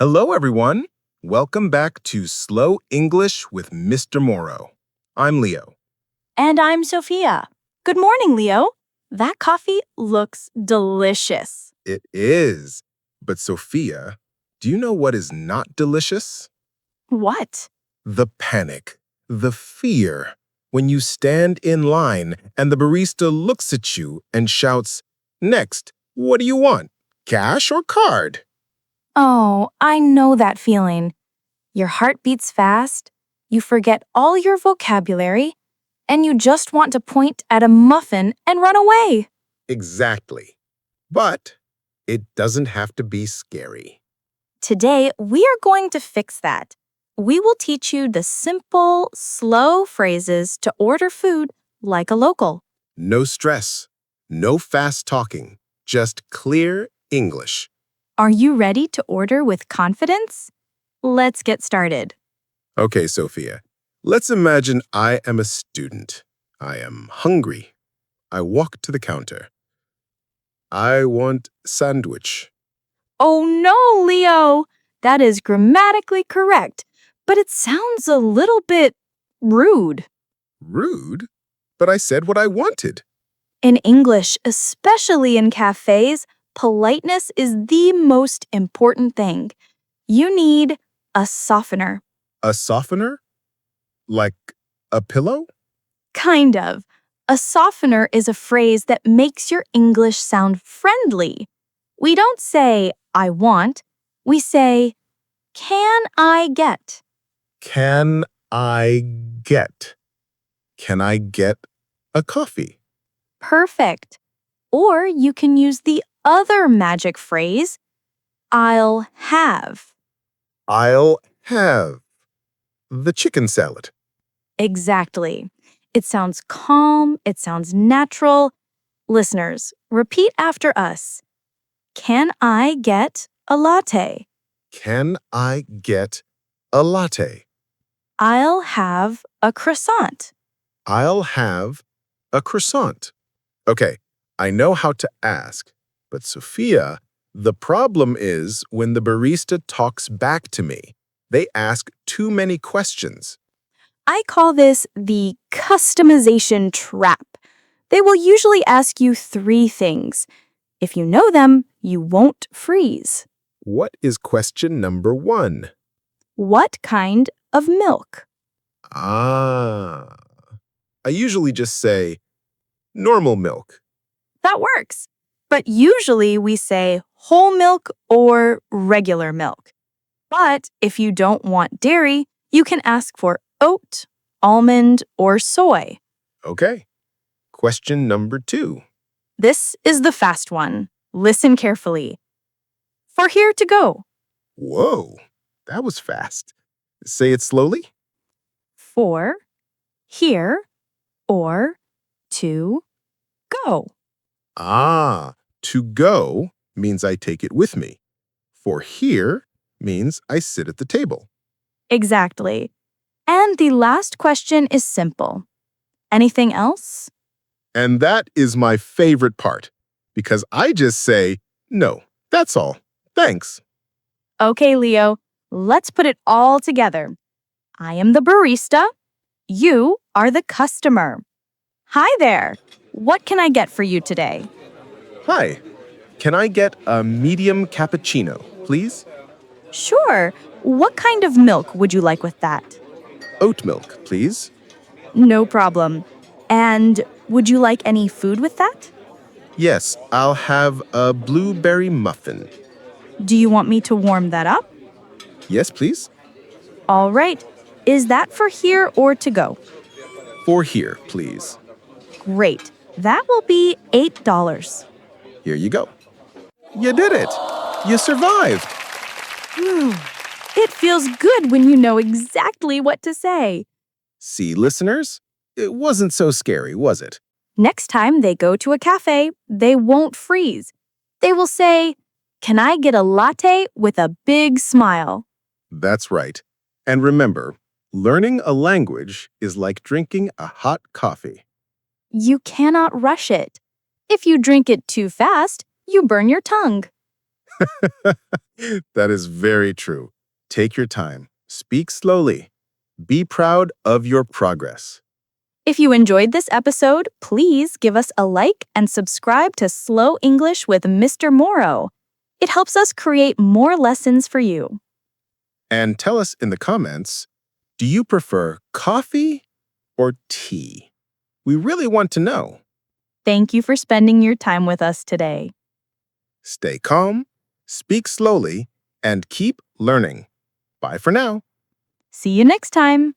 Hello, everyone. Welcome back to Slow English with Mr. Moro. I'm Leo. And I'm Sophia. Good morning, Leo. That coffee looks delicious. It is. But Sophia, do you know what is not delicious? What? The panic, the fear. When you stand in line and the barista looks at you and shouts, "Next, what do you want? Cash or card?" Oh, I know that feeling. Your heart beats fast, you forget all your vocabulary, and you just want to point at a muffin and run away. Exactly. But it doesn't have to be scary. Today, we are going to fix that. We will teach you the simple, slow phrases to order food like a local. No stress, no fast talking, just clear English. Are you ready to order with confidence? Let's get started. Okay, Sophia, let's imagine I am a student. I am hungry. I walk to the counter. I want sandwich. Oh no, Leo! That is grammatically correct, but it sounds a little bit rude. Rude? But I said what I wanted. In English, especially in cafes, politeness is the most important thing. You need a softener. A softener? Like a pillow? Kind of. A softener is a phrase that makes your English sound friendly. We don't say, I want. We say, can I get? Can I get? Can I get a coffee? Perfect. Or you can use the other magic phrase, I'll have. I'll have the chicken salad. Exactly. It sounds calm, it sounds natural. Listeners, repeat after us. Can I get a latte? Can I get a latte? I'll have a croissant. I'll have a croissant. Okay, I know how to ask, but Sophia, the problem is when the barista talks back to me. They ask too many questions. I call this the customization trap. They will usually ask you 3 things. If you know them, you won't freeze. What is question number 1? What kind of milk? Ah. I usually just say, normal milk. That works. But usually we say whole milk or regular milk. But if you don't want dairy, you can ask for oat, almond, or soy. Okay. Question number 2. This is the fast one. Listen carefully. For here to go. Whoa, that was fast. Say it slowly. For, here, or to go. Ah, to go means I take it with me. For here means I sit at the table. Exactly. And the last question is simple. Anything else? And that is my favorite part, because I just say, no, that's all. Thanks. Okay, Leo, let's put it all together. I am the barista. You are the customer. Hi there. What can I get for you today? Hi, can I get a medium cappuccino, please? Sure. What kind of milk would you like with that? Oat milk, please. No problem. And would you like any food with that? Yes, I'll have a blueberry muffin. Do you want me to warm that up? Yes, please. All right. Is that for here or to go? For here, please. Great. That will be $8. Here you go. You did it. You survived. It feels good when you know exactly what to say. See, listeners? It wasn't so scary, was it? Next time they go to a cafe, they won't freeze. They will say, "Can I get a latte with a big smile?" That's right. And remember, learning a language is like drinking a hot coffee. You cannot rush it. If you drink it too fast, you burn your tongue. That is very true. Take your time. Speak slowly. Be proud of your progress. If you enjoyed this episode, please give us a like and subscribe to Slow English with Mr. Moro. It helps us create more lessons for you. And tell us in the comments, do you prefer coffee or tea? We really want to know. Thank you for spending your time with us today. Stay calm, speak slowly, and keep learning. Bye for now. See you next time.